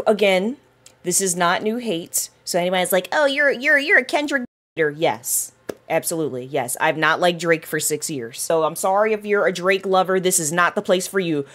again, this is not new hate. So anybody's like, oh, you're a Kendrick hater. Yes, absolutely. Yes, I've not liked Drake for 6 years. So I'm sorry if you're a Drake lover. This is not the place for you.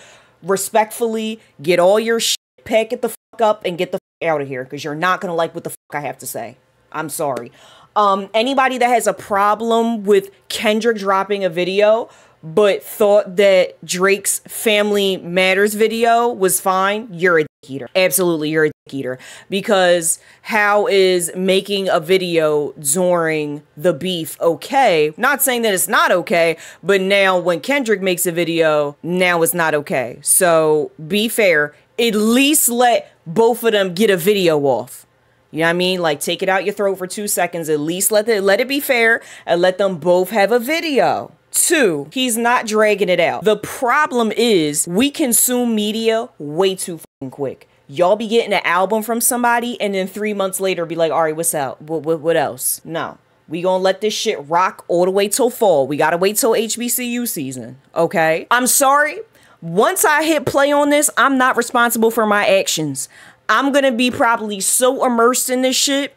Respectfully, get all your shit, pack it the fuck up, and get the fuck out of here, because you're not gonna like what the fuck I have to say. I'm sorry. Anybody that has a problem with Kendrick dropping a video but thought that Drake's Family Matters video was fine, you're a dick eater. Absolutely, you're a dick eater. Because how is making a video during the beef okay? Not saying that it's not okay, but now when Kendrick makes a video, now it's not okay. So be fair. At least let both of them get a video off. You know what I mean? Like, take it out your throat for 2 seconds. At least let it be fair and let them both have a video. 2, he's not dragging it out. The problem is we consume media way too fucking quick. Y'all be getting an album from somebody and then 3 months later be like, all right, what's out? What else? No. We gonna let this shit rock all the way till fall. We gotta wait till HBCU season, okay? I'm sorry. Once I hit play on this, I'm not responsible for my actions. I'm gonna be probably so immersed in this shit.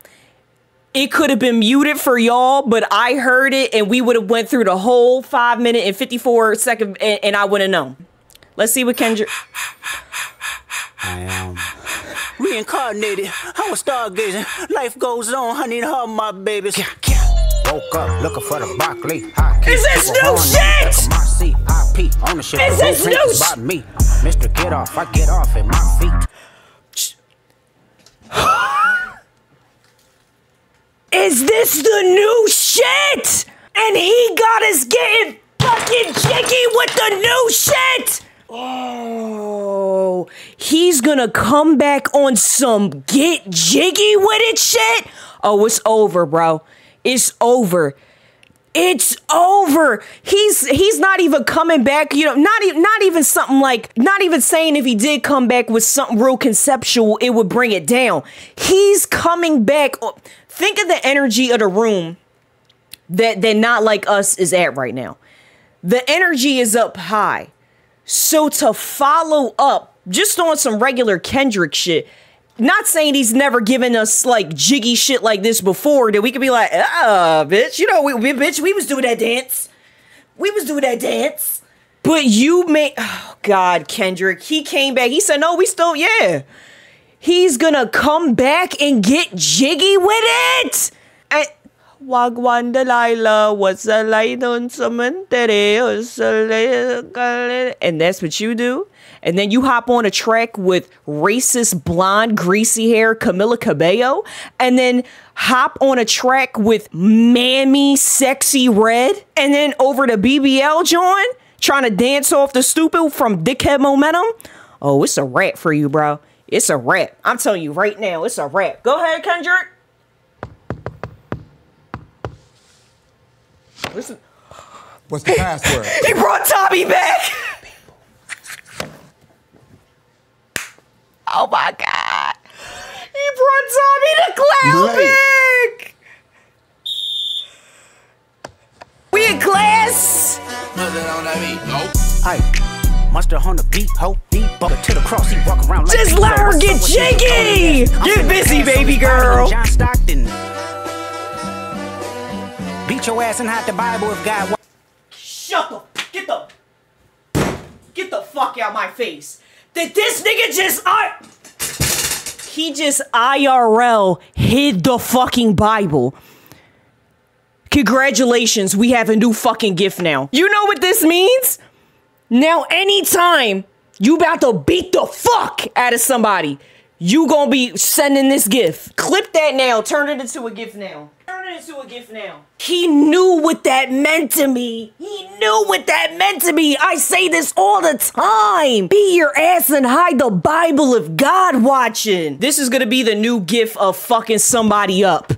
It could have been muted for y'all, but I heard it and we would have went through the whole 5 minute and 54 second and I wouldn't know. Let's see what Kendrick. I am reincarnated. I was stargazing. Life goes on. I need her, my babies. Woke up looking for the broccoli. Is this new shit? Is this new shit? Me, Mr. Get Off. I get off at my feet. Is this the new shit? And he got us getting fucking jiggy with the new shit? Oh, he's gonna come back on some get jiggy with it shit? Oh, it's over, bro. It's over. It's over. He's not even coming back, you know, not even something like, not even saying if he did come back with something real conceptual, it would bring it down. He's coming back. Think of the energy of the room that Not Like Us is at right now. The energy is up high. So to follow up just on some regular Kendrick shit, not saying he's never given us like jiggy shit like this before, that we could be like, bitch, you know, we was doing that dance. We was doing that dance. But you made, oh God, Kendrick, he came back. He said, no, we still, yeah. He's gonna come back and get jiggy with it. And Wagwan Delilah was a light on cemetery. And that's what you do. And then you hop on a track with racist, blonde, greasy hair Camila Cabello. And then hop on a track with Mammy Sexy Red. And then over to BBL John, trying to dance off the stupid from Dickhead Momentum. Oh, it's a wrap for you, bro. It's a wrap. I'm telling you right now, it's a wrap. Go ahead, Kendrick. Listen. What's the password? He brought Tommy back. Oh my God. He brought Tommy the Clown back. We in class. Nothing on that beat, no. Monster on the beat, ho, beat, bucket to the cross, he walk around like just let her get jiggy! Get busy, baby girl! John Stockton. Beat your ass and hide the Bible if God wants. Shut the, get the fuck out my face. Did this nigga he just IRL hid the fucking Bible. Congratulations, we have a new fucking gift now. You know what this means? Now, anytime you about to beat the fuck out of somebody, you gonna be sending this gift. Clip that now. Turn it into a gift now. Turn it into a gift now. He knew what that meant to me. He knew what that meant to me. I say this all the time. Be your ass and hide the Bible if God watching. This is gonna be the new gift of fucking somebody up.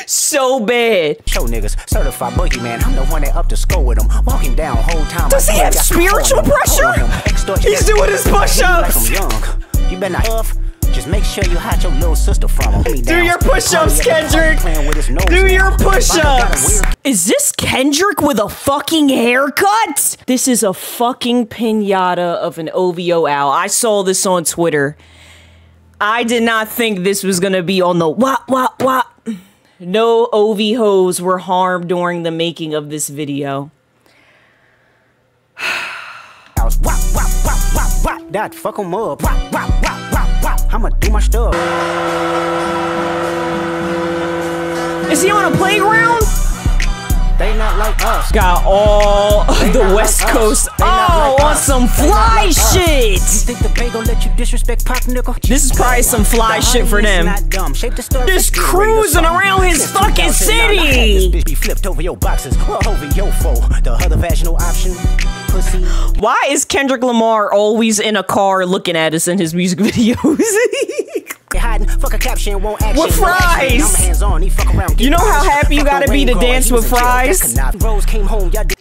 So bad. Show niggas, certified boogeyman. I'm the one that up to score with him. Walking down whole time. Does he have spiritual pressure? He's doing his push-ups. You better not Just make sure you hide your little sister from him. Do your push-ups, Kendrick. Do your push-ups. Is this Kendrick with a fucking haircut? This is a fucking pinata of an OVO owl. I saw this on Twitter. I did not think this was gonna be on the wop. No OV hoes were harmed during the making of this video. That fuck 'em up. I'ma do my stuff. Is he on a playground? They not like us. Got all the West Coast. Oh, on some fly shit. You think the Bay gon' let you disrespect Pop, nigga? This is probably some fly shit for them. Just cruising around his fucking city. This bitch be flipped over your boxes or over your foe. The other vaginal option, pussy. Why is Kendrick Lamar always in a car looking at us in his music videos? Hiding, fuck a caption, won't action. With fries. No action, hands on, he fuck around, you know how happy you gotta be to dance with fries? Rose came home, y'all did.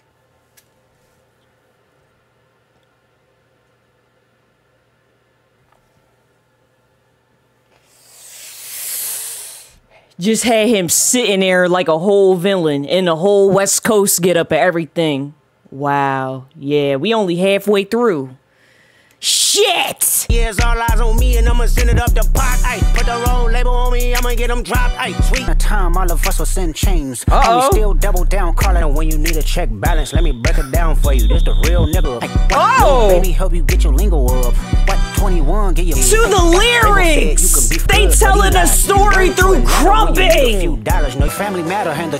Just had him sitting there like a whole villain in the whole West Coast get up and everything. Wow. Yeah, we only halfway through. Shit! Years all eyes on me and I'ma send it up the pot. Ay, put the road label on me, I'ma get them dropped. Ay, sweet. The time all of us will send chains. And we still double down, calling when you need a check balance. Let me break it down for you. This the real nigga. Ay, baby, help you get your lingo up. What 21? Get your to the lyrics. They telling a story through crumping. Few dollars, no family matter, handle.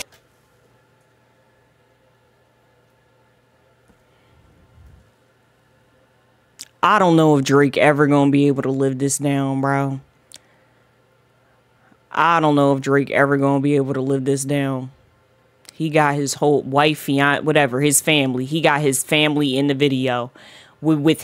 I don't know if Drake ever gonna be able to live this down, bro. I don't know if Drake ever gonna be able to live this down. He got his whole wife, fiance, whatever, his family. He got his family in the video. With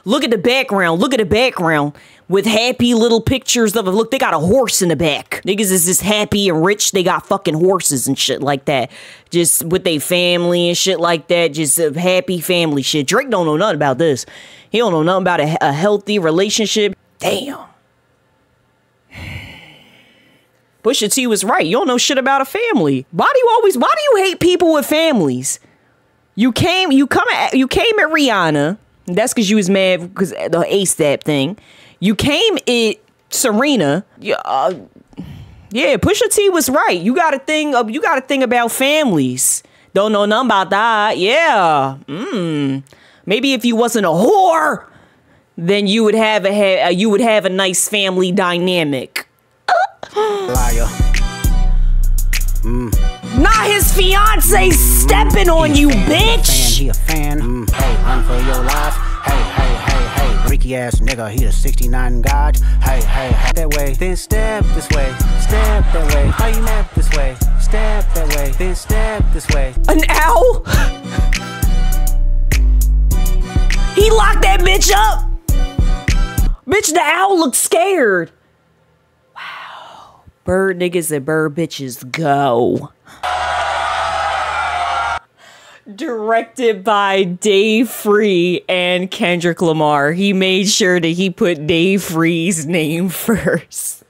look at the background. Look at the background with happy little pictures of it. Look, they got a horse in the back. Niggas is just happy and rich. They got fucking horses and shit like that. Just with their family and shit like that. Just a happy family shit. Drake don't know nothing about this. He don't know nothing about a healthy relationship. Damn. Pusha T was right. You don't know shit about a family. Why do you hate people with families? You came at Rihanna. That's because you was mad because the ASAP thing. You came at Serena. Yeah, Pusha T was right. You got to think about families. Don't know nothing about that. Yeah. Maybe if you wasn't a whore, then you would have a nice family dynamic. Liar. Not his fiance stepping on you, bitch. He a fan. Hey, run for your life. Hey. Freaky ass nigga, he a 69 god. Hey, that way. Then step this way. Step that way. How you map this way? Step that way. Then step this way. An owl? He locked that bitch up. Bitch, the owl looked scared. Wow. Bird niggas and bird bitches go. Directed by Dave Free and Kendrick Lamar. He made sure that he put Dave Free's name first.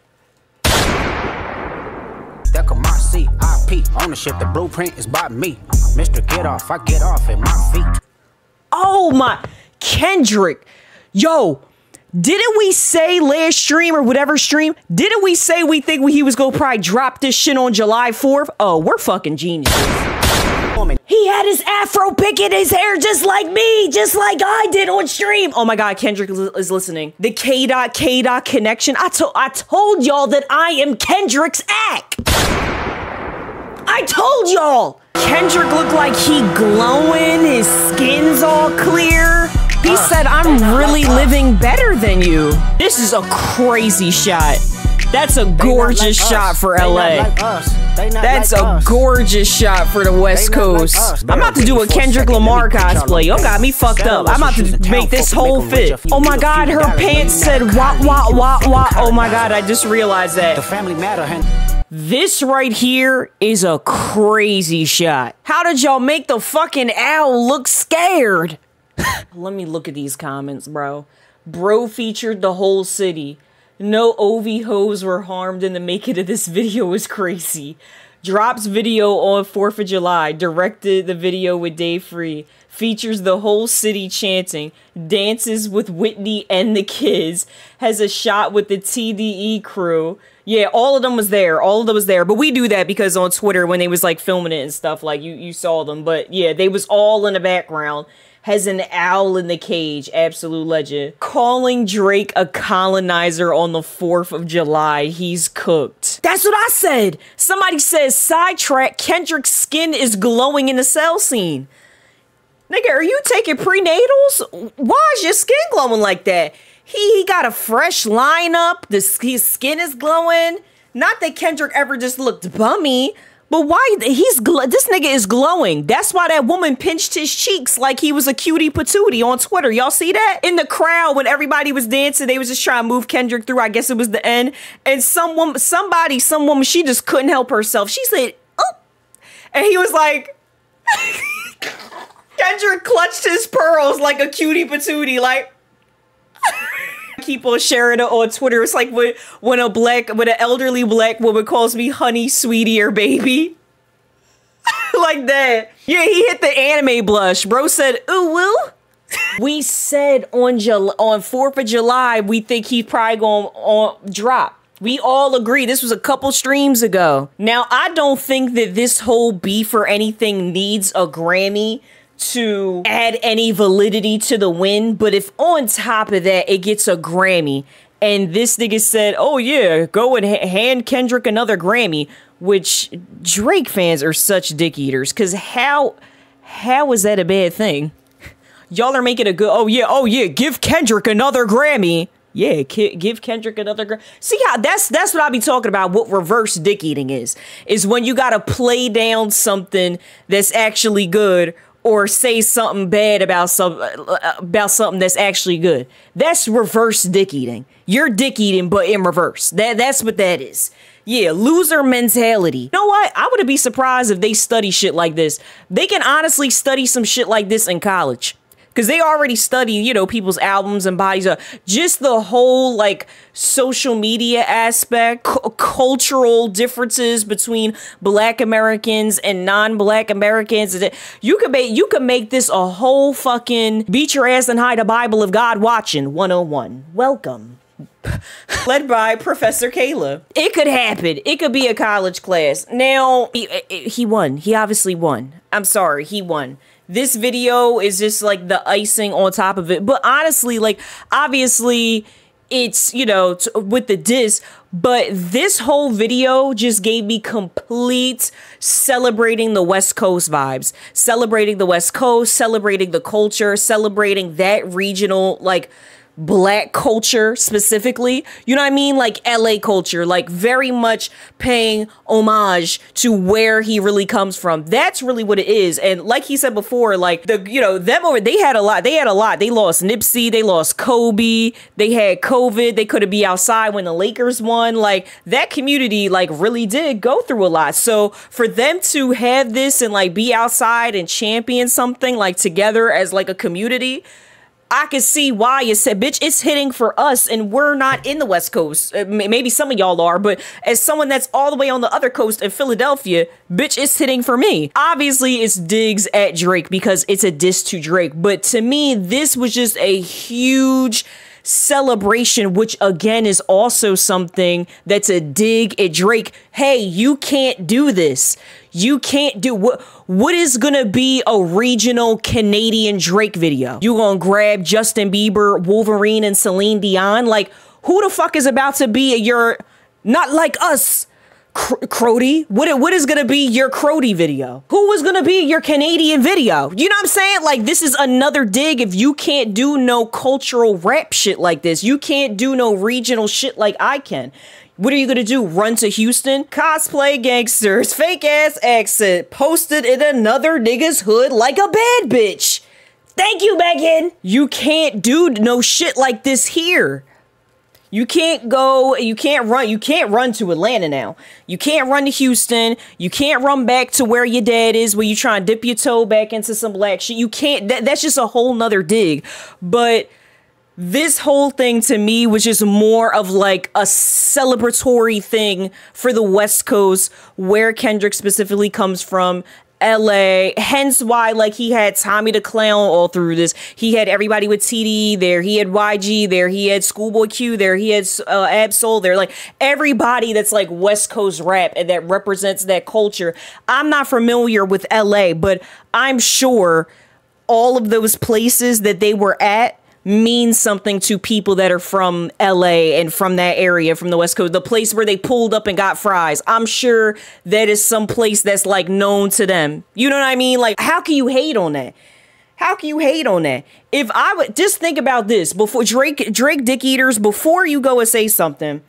That come my CIP ownership. The blueprint is by me. Mr. Get Off, I get off at my feet. Oh my, Kendrick. Yo, didn't we say last stream or whatever stream? Didn't we say we think he was gonna probably drop this shit on July 4th? Oh, we're fucking geniuses. He had his afro picking his hair just like me, just like I did on stream. Oh my God, Kendrick is listening. The K.K. connection. I told y'all that I am Kendrick's act. I told y'all. Kendrick looked like he glowing. His skin's all clear. He said, I'm really living better than you. This is a crazy shot. That's a gorgeous shot for LA. That's a gorgeous shot for the West Coast. I'm about to do a Kendrick Lamar cosplay. Y'all got me fucked up. I'm about to make this whole fit. Oh my God, her pants said wah, wah, wah, wah. Oh my God, I just realized that. The family matter. This right here is a crazy shot. How did y'all make the fucking owl look scared? Let me look at these comments, bro. Bro featured the whole city. No OV hoes were harmed in the making of this video is crazy. Drops video on 4th of July. Directed the video with Dave Free. Features the whole city chanting. Dances with Whitney and the kids. Has a shot with the TDE crew. Yeah, all of them was there. All of them was there. But we do that because on Twitter, when they was like filming it and stuff, like you saw them. But yeah, they was all in the background. Has an owl in the cage. Absolute legend. Calling Drake a colonizer on the 4th of July. He's cooked. That's what I said. Somebody says, sidetrack, Kendrick's skin is glowing in the cell scene. Nigga, are you taking prenatals? Why is your skin glowing like that? He got a fresh lineup. His skin is glowing. Not that Kendrick ever just looked bummy. But why this nigga is glowing. That's why that woman pinched his cheeks like he was a cutie patootie on Twitter. Y'all see that? In the crowd when everybody was dancing, they was just trying to move Kendrick through. I guess it was the end. And some woman, she just couldn't help herself. She said, oh. And he was like, Kendrick clutched his pearls like a cutie patootie, like. Keep on sharing it on Twitter. It's like when an elderly black woman calls me honey, sweetie, or baby. Like that. Yeah, he hit the anime blush. Bro said, ooh, woo. We said on 4th of July, we think he's probably going to drop. We all agree. This was a couple streams ago. Now, I don't think that this whole beef or anything needs a Grammy to add any validity to the win, but if on top of that it gets a Grammy and this nigga said, oh yeah, go and hand Kendrick another Grammy, which Drake fans are such dick eaters, because how is that a bad thing? Y'all are making a good, oh yeah, give Kendrick another Grammy. Yeah, give Kendrick another Grammy. See how that's what I be talking about. What reverse dick eating is when you gotta play down something that's actually good or say something bad about something that's actually good. That's reverse dick eating. You're dick eating, but in reverse. That's what that is. Yeah, loser mentality. You know what? I wouldn't be surprised if they study shit like this. They can honestly study some shit like this in college. Because they already study, you know, people's albums and bodies. Just the whole, like, social media aspect, cultural differences between Black Americans and non-Black Americans. You could make this a whole fucking beat your ass and hide a Bible of God watching 101. Welcome. Led by Professor Kayla. It could happen. It could be a college class. Now, he won. He obviously won. I'm sorry, he won. This video is just like the icing on top of it. But honestly, like, obviously, it's, you know, with the diss, but this whole video just gave me complete celebrating the West Coast vibes. Celebrating the West Coast, celebrating the culture, celebrating that regional, like, Black culture specifically, you know what I mean? Like LA culture, like very much paying homage to where he really comes from. That's really what it is. And like he said before, like they had a lot. They lost Nipsey, they lost Kobe, they had COVID, they couldn't be outside when the Lakers won. Like that community like really did go through a lot. So for them to have this and like be outside and champion something like together as like a community, I can see why you said, bitch, it's hitting for us and we're not in the West Coast. Maybe some of y'all are, but as someone that's all the way on the other coast in Philadelphia, bitch, it's hitting for me. Obviously, it's digs at Drake because it's a diss to Drake. But to me, this was just a huge celebration, which again is also something that's a dig at Drake. Hey, you can't do this. You can't do what is gonna be a regional Canadian Drake video? You gonna grab Justin Bieber, Wolverine, and Celine Dion? Like, who the fuck is about to be your Not Like Us Crody? What is gonna be your Crody video? Who is gonna be your Canadian video? You know what I'm saying? Like, this is another dig. If you can't do no cultural rap shit like this, you can't do no regional shit like I can. What are you gonna do? Run to Houston? Cosplay gangsters, fake ass accent, posted in another nigga's hood like a bad bitch. Thank you, Megan. You can't do no shit like this here. You can't run to Atlanta now. You can't run to Houston. You can't run back to where your dad is, where you try and dip your toe back into some black shit. You can't, that's just a whole nother dig. But This whole thing to me was just more of like a celebratory thing for the West Coast, where Kendrick specifically comes from. LA, hence why like he had Tommy the Clown all through this. He had everybody with TDE there. He had YG there. He had Schoolboy Q there. He had Ab-Soul there. Like everybody that's like West Coast rap and that represents that culture. I'm not familiar with LA, but I'm sure all of those places that they were at means something to people that are from LA and from that area, from the West Coast, the place where they pulled up and got fries. I'm sure that is some place that's like known to them. You know what I mean? Like, how can you hate on that? How can you hate on that? If I would just think about this before Drake Dick Eaters, before you go and say something,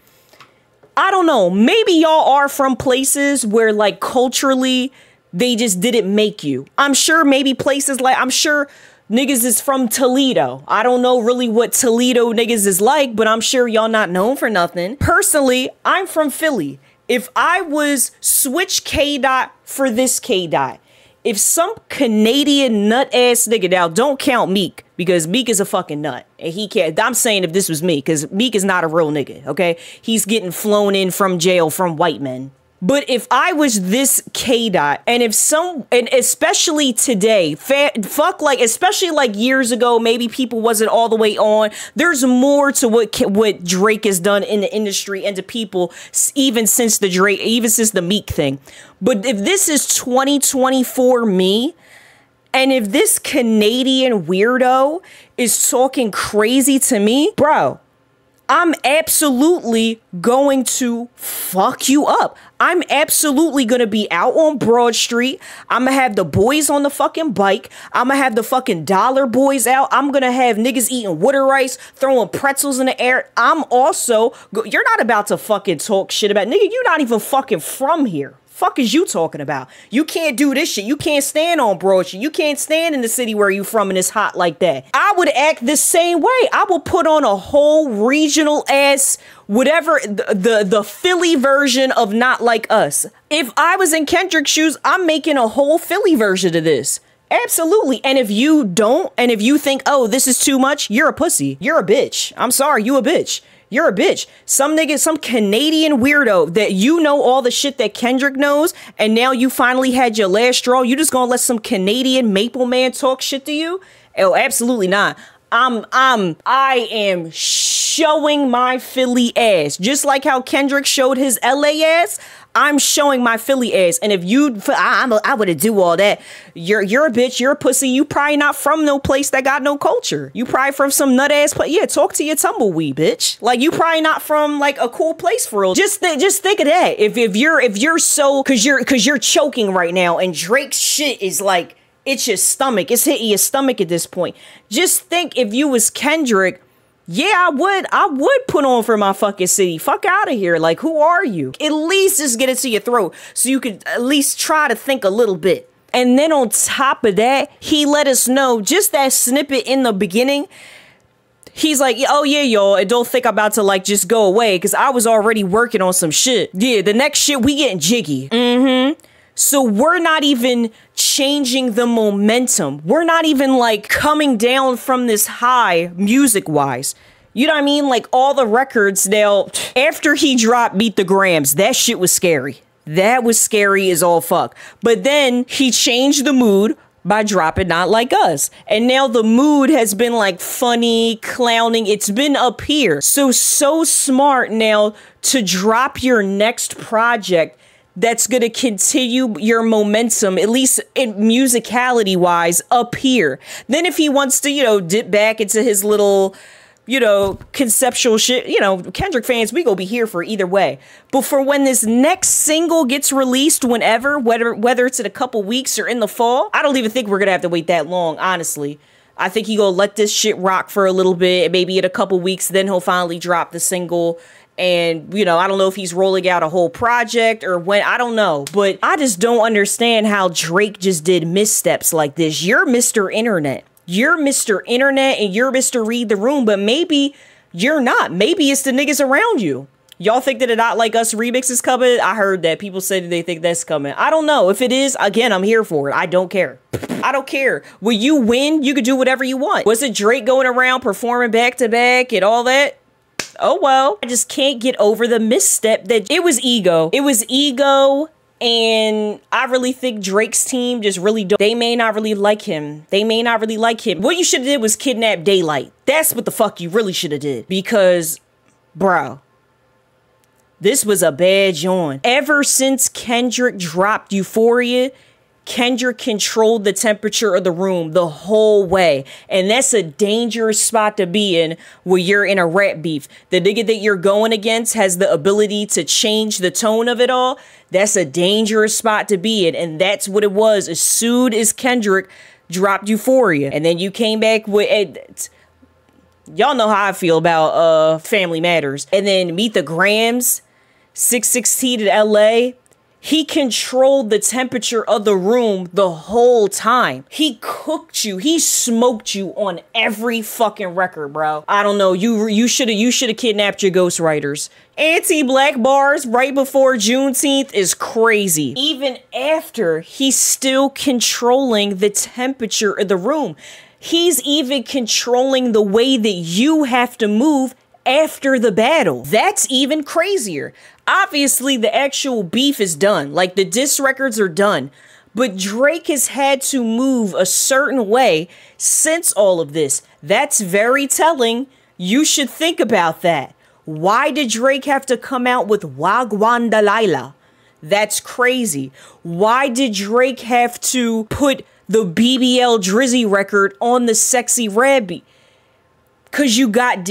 I don't know, maybe y'all are from places where like culturally they just didn't make you. I'm sure maybe places like, I'm sure niggas is from Toledo. I don't know really what Toledo niggas is like, but I'm sure y'all not known for nothing. Personally, I'm from Philly. If I was switch K-Dot for this K-Dot, if some Canadian nut ass nigga, now don't count Meek, because Meek is a fucking nut. And he can't, I'm saying if this was Meek, because Meek is not a real nigga, okay? He's getting flown in from jail from white men. But if I was this K-Dot, and if and especially today, fuck, like, especially like years ago, maybe people wasn't all the way on. There's more to what Drake has done in the industry and to people, even since the Meek thing. But if this is 2024 me, and if this Canadian weirdo is talking crazy to me, bro, I'm absolutely going to fuck you up. I'm absolutely going to be out on Broad Street. I'm going to have the boys on the fucking bike. I'm going to have the fucking dollar boys out. I'm going to have niggas eating water rice, throwing pretzels in the air. I'm also, you're not about to fucking talk shit about, nigga, you're not even fucking from here. Fuck is you talking about? You can't do this shit. You can't stand on Broad Street. You can't stand in the city where you from and it's hot like that. I would act the same way. I will put on a whole regional ass, whatever, the Philly version of Not Like Us. If I was in Kendrick's shoes, I'm making a whole Philly version of this. Absolutely. And if you don't, and if you think, oh, this is too much, you're a pussy. You're a bitch. I'm sorry, you a bitch. You're a bitch. Some nigga, some Canadian weirdo that you know all the shit that Kendrick knows, and now you finally had your last straw. You just gonna let some Canadian maple man talk shit to you? Oh, absolutely not. I am showing my Philly ass. Just like how Kendrick showed his LA ass, I'm showing my Philly ass. And if you, I would do all that. You're a bitch. You're a pussy. You probably not from no place that got no culture. You probably from some nut ass place. Yeah, talk to your tumbleweed, bitch. Like you probably not from like a cool place for real. Just think of that. If you're so, cause you're choking right now, and Drake's shit is like, it's your stomach. It's hitting your stomach at this point. Just think if you was Kendrick. Yeah, I would put on for my fucking city. Fuck out of here. Like, who are you? At least just get it to your throat so you could at least try to think a little bit. And then on top of that, he let us know just that snippet in the beginning. He's like, oh yeah, y'all, and don't think I'm about to like just go away because I was already working on some shit. Yeah, the next shit, we getting jiggy. Mm-hmm. So we're not even changing the momentum. We're not even like coming down from this high music wise. You know what I mean? Like all the records now, after he dropped Beat the Grams, that shit was scary. That was scary as all fuck. But then he changed the mood by dropping Not Like Us. And now the mood has been like funny, clowning. It's been up here. So smart now to drop your next project that's going to continue your momentum, at least in musicality wise, up here. Then if he wants to, you know, dip back into his little, you know, conceptual shit, you know, Kendrick fans, we gonna be here for either way. But for when this next single gets released, whenever, whether it's in a couple weeks or in the fall, I don't even think we're gonna have to wait that long, honestly. I think he gonna let this shit rock for a little bit, maybe in a couple weeks, then he'll finally drop the single. And, you know, I don't know if he's rolling out a whole project or when, I don't know. But I just don't understand how Drake just did missteps like this. You're Mr. Internet. You're Mr. Internet and you're Mr. Read the Room, but maybe you're not. Maybe it's the niggas around you. Y'all think that a Not Like Us remix is coming? I heard that. People say that they think that's coming. I don't know. If it is, again, I'm here for it. I don't care. I don't care. When you win, you can do whatever you want. Was it Drake going around performing back to back and all that? Oh, well. I just can't get over the misstep that it was ego. It was ego. And I really think Drake's team just really don't. They may not really like him. They may not really like him. What you should have did was kidnap Daylight. That's what the fuck you really should have did. Because, bro, this was a bad joint. Ever since Kendrick dropped Euphoria, Kendrick controlled the temperature of the room the whole way. And that's a dangerous spot to be in when you're in a rap beef. The nigga that you're going against has the ability to change the tone of it all. That's a dangerous spot to be in. And that's what it was as soon as Kendrick dropped Euphoria. And then you came back with... y'all know how I feel about Family Matters. And then Meet the Grams, 616 to LA. He controlled the temperature of the room the whole time. He cooked you. He smoked you on every fucking record, bro. I don't know. You should have kidnapped your ghostwriters. Anti-black bars right before Juneteenth is crazy. Even after, he's still controlling the temperature of the room. He's even controlling the way that you have to move after the battle. That's even crazier. Obviously, the actual beef is done. Like, the diss records are done. But Drake has had to move a certain way since all of this. That's very telling. You should think about that. Why did Drake have to come out with Wagwan Delilah? That's crazy. Why did Drake have to put the BBL Drizzy record on the Sexy Red? Cause you gotta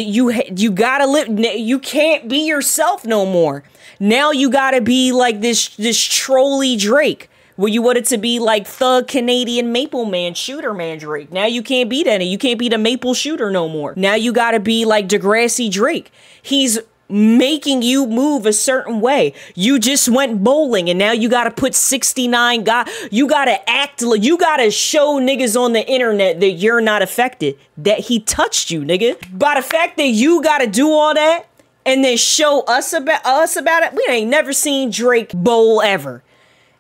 live. You can't be yourself no more. Now you gotta be like this trolly Drake. Where you wanted to be like thug Canadian Maple Man, Shooter Man Drake. Now you can't be that. You can't be the Maple Shooter no more. Now you gotta be like Degrassi Drake. He's making you move a certain way. You just went bowling and now you gotta put 69 you gotta act like you gotta show niggas on the internet that you're not affected, that he touched you, nigga. By the fact that you gotta do all that and then show us about it, we ain't never seen Drake bowl ever.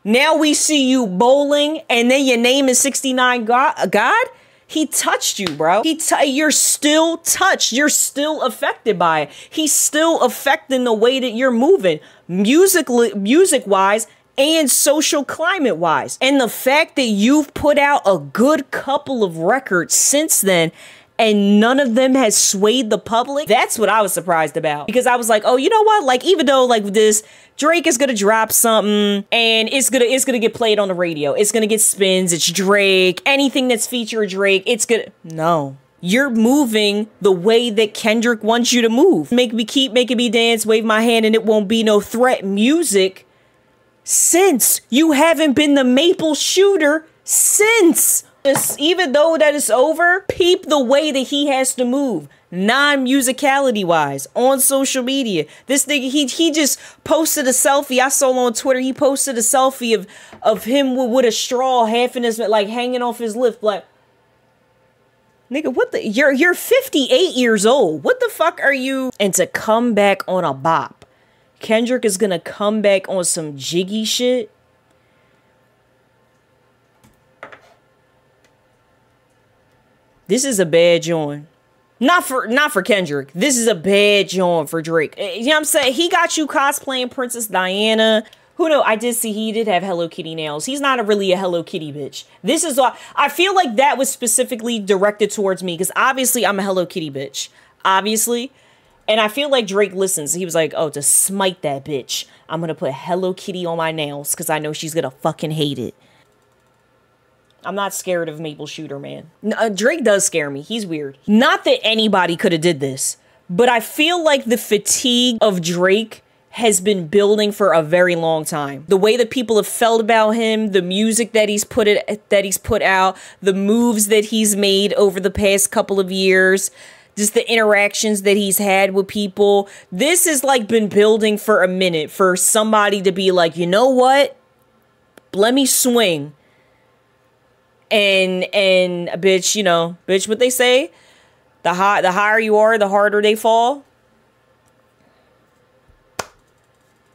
Now we see you bowling and then your name is 69 God? He touched you, bro. You're still touched. You're still affected by it. He's still affecting the way that you're moving, music-wise and social climate-wise. And the fact that you've put out a good couple of records since then and none of them has swayed the public, that's what I was surprised about. Because I was like, oh, you know what? Like, even though like this, Drake is gonna drop something and it's gonna get played on the radio. It's gonna get spins. It's Drake. Anything that's featured Drake, it's gonna... No. You're moving the way that Kendrick wants you to move. Keep making me dance, wave my hand, and it won't be no threat music. Since you haven't been the Maple Shooter since. Even though that is over, peep the way that he has to move. Non-musicality wise on social media. This nigga, he just posted a selfie. I saw on Twitter, he posted a selfie of him with a straw half in his, like, hanging off his lip. Like, nigga, what the, you're 58 years old. What the fuck are you? And to come back on a bop. Kendrick is gonna come back on some jiggy shit. This is a bad joint. Not for Kendrick. This is a bad joint for Drake. You know what I'm saying? He got you cosplaying Princess Diana. Who knows? I did see he did have Hello Kitty nails. He's not really a Hello Kitty bitch. This is why I feel like that was specifically directed towards me because obviously I'm a Hello Kitty bitch. Obviously. And I feel like Drake listens. He was like, oh, to smite that bitch, I'm going to put Hello Kitty on my nails because I know she's going to fucking hate it. I'm not scared of Maple Shooter, man. Drake does scare me. He's weird. Not that anybody could have did this, but I feel like the fatigue of Drake has been building for a very long time. The way that people have felt about him, the music that he's put out, the moves that he's made over the past couple of years, just the interactions that he's had with people. This has like been building for a minute for somebody to be like, you know what? Let me swing. And bitch, you know, bitch, what they say, the higher you are, the harder they fall.